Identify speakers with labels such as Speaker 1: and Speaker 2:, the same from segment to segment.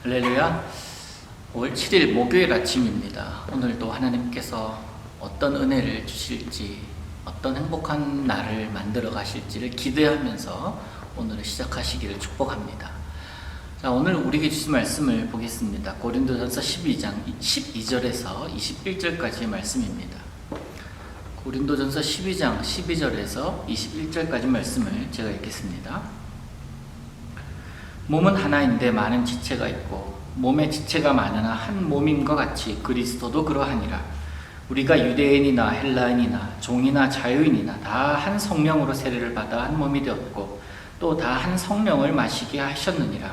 Speaker 1: 할렐루야. 5월 7일 목요일 아침입니다. 오늘도 하나님께서 어떤 은혜를 주실지, 어떤 행복한 날을 만들어 가실지를 기대하면서 오늘을 시작하시기를 축복합니다. 자, 오늘 우리에게 주신 말씀을 보겠습니다. 고린도전서 12장 12절에서 21절까지의 말씀입니다. 고린도전서 12장 12절에서 21절까지 말씀을 제가 읽겠습니다. 몸은 하나인데 많은 지체가 있고 몸의 지체가 많으나 한 몸인 것 같이 그리스도도 그러하니라. 우리가 유대인이나 헬라인이나 종이나 자유인이나 다 한 성령으로 세례를 받아 한 몸이 되었고 또 다 한 성령을 마시게 하셨느니라.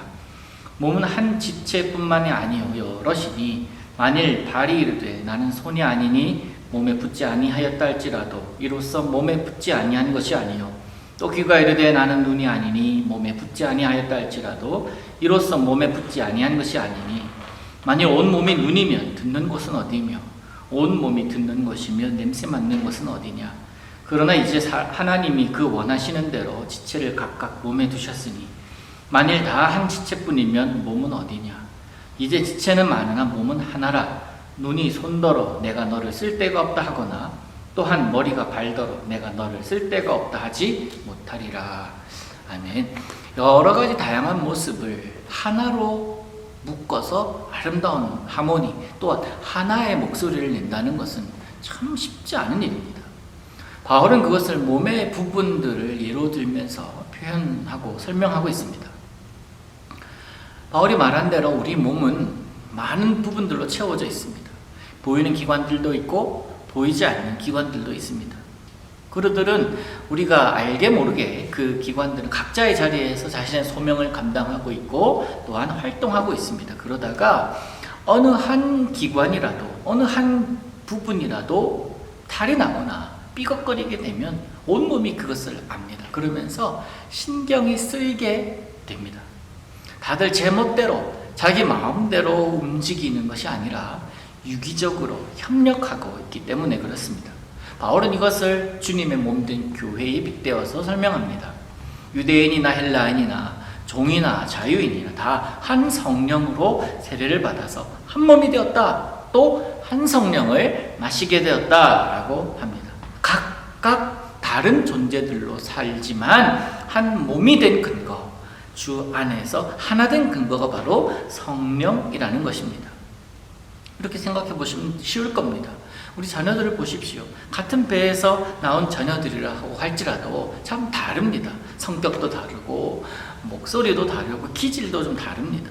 Speaker 1: 몸은 한 지체뿐만이 아니요 여럿이니 만일 발이 이르되 나는 손이 아니니 몸에 붙지 아니하였다 할지라도 이로써 몸에 붙지 아니한 것이 아니요 또 귀가 이르되 나는 눈이 아니니 몸에 붙지 아니하였다 할지라도 이로써 몸에 붙지 아니한 것이 아니니 만일 온 몸이 눈이면 듣는 곳은 어디며 온 몸이 듣는 것이며 냄새 맡는 것은 어디냐. 그러나 이제 하나님이 그 원하시는 대로 지체를 각각 몸에 두셨으니 만일 다 한 지체뿐이면 몸은 어디냐. 이제 지체는 많으나 몸은 하나라. 눈이 손더러 내가 너를 쓸데가 없다 하거나 또한 머리가 발더러 내가 너를 쓸데가 없다 하지 못하리라. 아멘. 여러 가지 다양한 모습을 하나로 묶어서 아름다운 하모니 또한 하나의 목소리를 낸다는 것은 참 쉽지 않은 일입니다. 바울은 그것을 몸의 부분들을 예로 들면서 표현하고 설명하고 있습니다. 바울이 말한 대로 우리 몸은 많은 부분들로 채워져 있습니다. 보이는 기관들도 있고 보이지 않는 기관들도 있습니다. 그들은 우리가 알게 모르게 그 기관들은 각자의 자리에서 자신의 소명을 감당하고 있고 또한 활동하고 있습니다. 그러다가 어느 한 기관이라도 어느 한 부분이라도 탈이 나거나 삐걱거리게 되면 온몸이 그것을 압니다. 그러면서 신경이 쓰이게 됩니다. 다들 제멋대로 자기 마음대로 움직이는 것이 아니라 유기적으로 협력하고 있기 때문에 그렇습니다. 바울은 이것을 주님의 몸된 교회에 빗대어서 설명합니다. 유대인이나 헬라인이나 종이나 자유인이나 다 한 성령으로 세례를 받아서 한 몸이 되었다. 또 한 성령을 마시게 되었다라고 합니다. 각각 다른 존재들로 살지만 한 몸이 된 근거, 주 안에서 하나 된 근거가 바로 성령이라는 것입니다. 이렇게 생각해 보시면 쉬울 겁니다. 우리 자녀들을 보십시오. 같은 배에서 나온 자녀들이라고 할지라도 참 다릅니다. 성격도 다르고 목소리도 다르고 기질도 좀 다릅니다.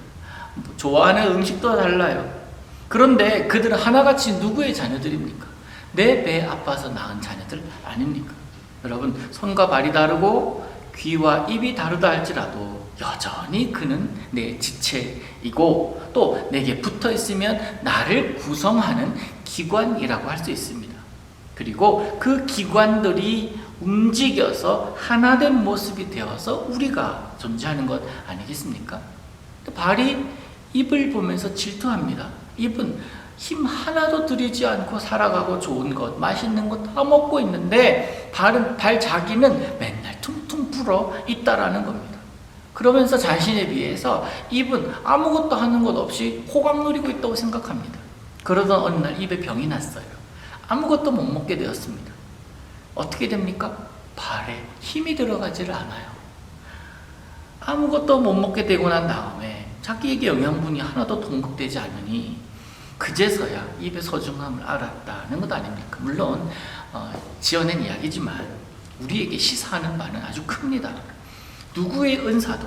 Speaker 1: 좋아하는 음식도 달라요. 그런데 그들은 하나같이 누구의 자녀들입니까? 내 배에 아파서 낳은 자녀들 아닙니까? 여러분, 손과 발이 다르고 귀와 입이 다르다 할지라도 여전히 그는 내 지체이고 또 내게 붙어 있으면 나를 구성하는 기관이라고 할 수 있습니다. 그리고 그 기관들이 움직여서 하나된 모습이 되어서 우리가 존재하는 것 아니겠습니까? 발이 입을 보면서 질투합니다. 입은 힘 하나도 들이지 않고 살아가고 좋은 것, 맛있는 것 다 먹고 있는데 발 자기는 맨날 퉁퉁 불어 있다라는 겁니다. 그러면서 자신에 비해서 입은 아무것도 하는 것 없이 호강 누리고 있다고 생각합니다. 그러던 어느 날 입에 병이 났어요. 아무것도 못 먹게 되었습니다. 어떻게 됩니까? 발에 힘이 들어가지를 않아요. 아무것도 못 먹게 되고 난 다음에 자기에게 영양분이 하나도 공급되지 않으니 그제서야 입의 소중함을 알았다는 것 아닙니까? 물론 지어낸 이야기지만 우리에게 시사하는 바는 아주 큽니다. 누구의 은사도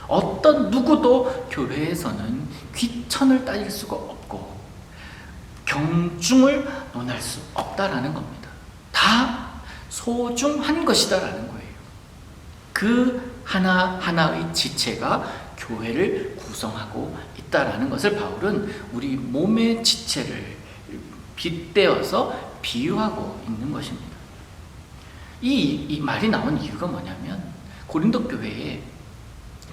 Speaker 1: 어떤 누구도 교회에서는 귀천을 따질 수가 없고 경중을 논할 수 없다라는 겁니다. 다 소중한 것이다라는 거예요. 그 하나하나의 지체가 교회를 구성하고 있다라는 것을 바울은 우리 몸의 지체를 빗대어서 비유하고 있는 것입니다. 이 말이 나온 이유가 뭐냐면 고린도 교회에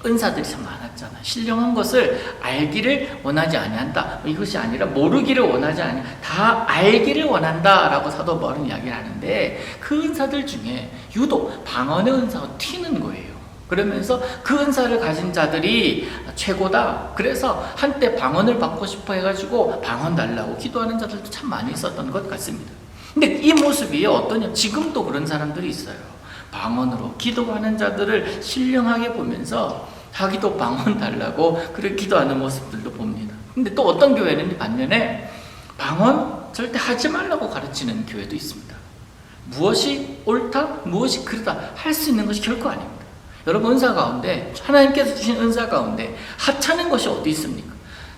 Speaker 1: 은사들이 참 많았잖아. 신령한 것을 알기를 원하지 아니한다. 이것이 아니라 모르기를 원하지 아니, 다 알기를 원한다라고 사도 바울은 이야기를 하는데 그 은사들 중에 유독 방언의 은사가 튀는 거예요. 그러면서 그 은사를 가진 자들이 최고다. 그래서 한때 방언을 받고 싶어 해가지고 방언 달라고 기도하는 자들도 참 많이 있었던 것 같습니다. 근데 이 모습이 어떠냐? 지금도 그런 사람들이 있어요. 방언으로 기도하는 자들을 신령하게 보면서 자기도 방언 달라고 그렇게 기도하는 모습들도 봅니다. 근데 또 어떤 교회는 반면에 방언 절대 하지 말라고 가르치는 교회도 있습니다. 무엇이 옳다, 무엇이 그르다 할 수 있는 것이 결코 아닙니다. 여러분, 은사 가운데, 하나님께서 주신 은사 가운데 하찮은 것이 어디 있습니까?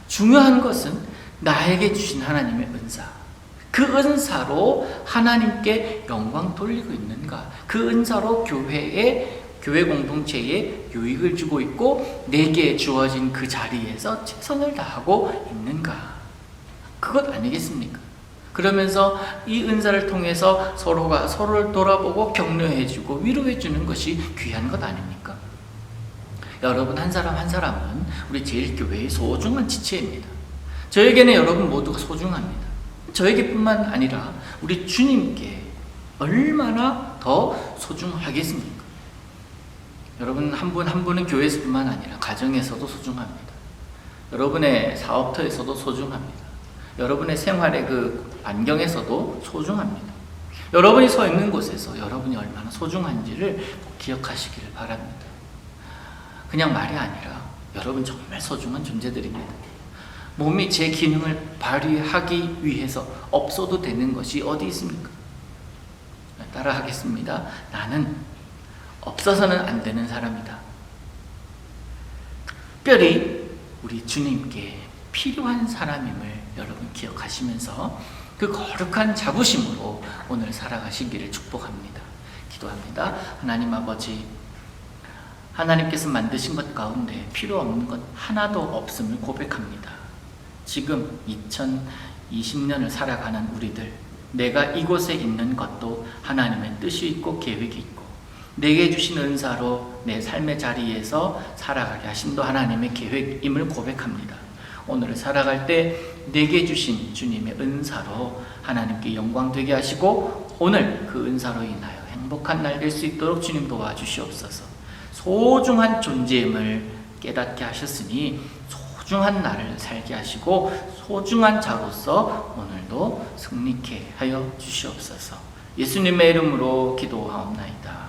Speaker 1: 중요한 것은 나에게 주신 하나님의 은사, 그 은사로 하나님께 영광 돌리고 있는가, 그 은사로 교회 공동체에 유익을 주고 있고 내게 주어진 그 자리에서 최선을 다하고 있는가, 그것 아니겠습니까? 그러면서 이 은사를 통해서 서로가 서로를 돌아보고 격려해주고 위로해주는 것이 귀한 것 아닙니까? 여러분, 한 사람 한 사람은 우리 제일교회의 소중한 지체입니다. 저에게는 여러분 모두가 소중합니다. 저에게뿐만 아니라 우리 주님께 얼마나 더 소중하겠습니까? 여러분, 한 분 한 분은 교회에서뿐만 아니라 가정에서도 소중합니다. 여러분의 사업터에서도 소중합니다. 여러분의 생활의 그 반경에서도 소중합니다. 여러분이 서 있는 곳에서 여러분이 얼마나 소중한지를 기억하시기를 바랍니다. 그냥 말이 아니라 여러분 정말 소중한 존재들입니다. 몸이 제 기능을 발휘하기 위해서 없어도 되는 것이 어디 있습니까? 따라하겠습니다. 나는 없어서는 안 되는 사람이다. 특별히 우리 주님께 필요한 사람임을 여러분 기억하시면서 그 거룩한 자부심으로 오늘 살아가시기를 축복합니다. 기도합니다. 하나님 아버지, 하나님께서 만드신 것 가운데 필요 없는 것 하나도 없음을 고백합니다. 지금 2020년을 살아가는 우리들, 내가 이곳에 있는 것도 하나님의 뜻이 있고 계획이 있고 내게 주신 은사로 내 삶의 자리에서 살아가게 하심도 하나님의 계획임을 고백합니다. 오늘 살아갈 때 내게 주신 주님의 은사로 하나님께 영광 되게 하시고 오늘 그 은사로 인하여 행복한 날 될 수 있도록 주님 도와주시옵소서. 소중한 존재임을 깨닫게 하셨으니 소중한 날을 살게 하시고 소중한 자로서 오늘도 승리케 하여 주시옵소서. 예수님의 이름으로 기도하옵나이다.